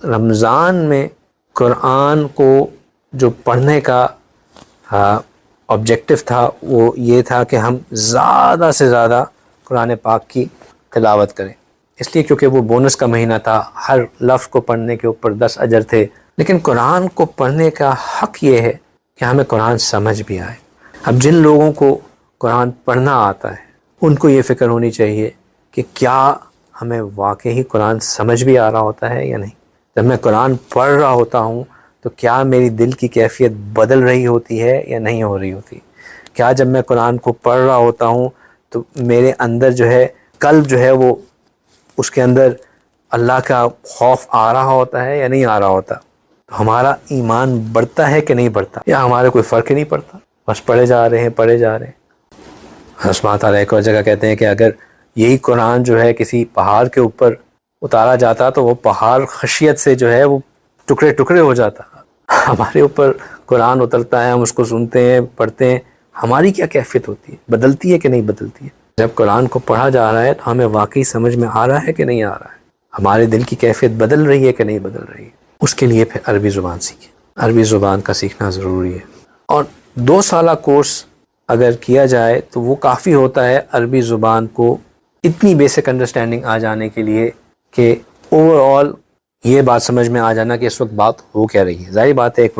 رمضان میں قرآن کو جو پڑھنے کا آبجیکٹو تھا وہ یہ تھا کہ ہم زیادہ سے زیادہ قرآن پاک کی تلاوت کریں، اس لیے کیونکہ وہ بونس کا مہینہ تھا، ہر لفظ کو پڑھنے کے اوپر 10 اجر تھے۔ لیکن قرآن کو پڑھنے کا حق یہ ہے کہ ہمیں قرآن سمجھ بھی آئے۔ اب جن لوگوں کو قرآن پڑھنا آتا ہے ان کو یہ فکر ہونی چاہیے کہ کیا ہمیں واقعی قرآن سمجھ بھی آ رہا ہوتا ہے یا نہیں۔ جب میں قرآن پڑھ رہا ہوتا ہوں تو کیا میری دل کی کیفیت بدل رہی ہوتی ہے یا نہیں ہو رہی ہوتی؟ کیا جب میں قرآن کو پڑھ رہا ہوتا ہوں تو میرے اندر جو ہے قلب جو ہے وہ اس کے اندر اللہ کا خوف آ رہا ہوتا ہے یا نہیں آ رہا ہوتا؟ تو ہمارا ایمان بڑھتا ہے کہ نہیں بڑھتا، یا ہمارے کوئی فرق ہی نہیں پڑتا، بس پڑھے جا رہے ہیں پڑھے جا رہے ہیں۔ اللہ سبحانہ تعالیٰ ایک اور جگہ کہتے ہیں کہ اگر یہی قرآن جو ہے کسی پہاڑ کے اوپر اتارا جاتا تو وہ پہاڑ خشیت سے جو ہے وہ ٹکڑے ٹکڑے ہو جاتا۔ ہمارے اوپر قرآن اترتا ہے، ہم اس کو سنتے ہیں پڑھتے ہیں، ہماری کیا کیفیت ہوتی ہے؟ بدلتی ہے کہ نہیں بدلتی ہے؟ جب قرآن کو پڑھا جا رہا ہے تو ہمیں واقعی سمجھ میں آ رہا ہے کہ نہیں آ رہا ہے؟ ہمارے دل کی کیفیت بدل رہی ہے کہ نہیں بدل رہی ہے؟ اس کے لیے پھر عربی زبان سیکھیں، عربی زبان کا سیکھنا ضروری ہے۔ اور 2 سالہ کورس اگر کیا جائے تو وہ کافی ہوتا ہے عربی زبان کو اتنی بیسک انڈرسٹینڈنگ آ جانے کے لیے کہ اوور آل یہ بات سمجھ میں آ جانا کہ اس وقت بات ہو کیا رہی ہے۔ ظاہر بات ہے ایک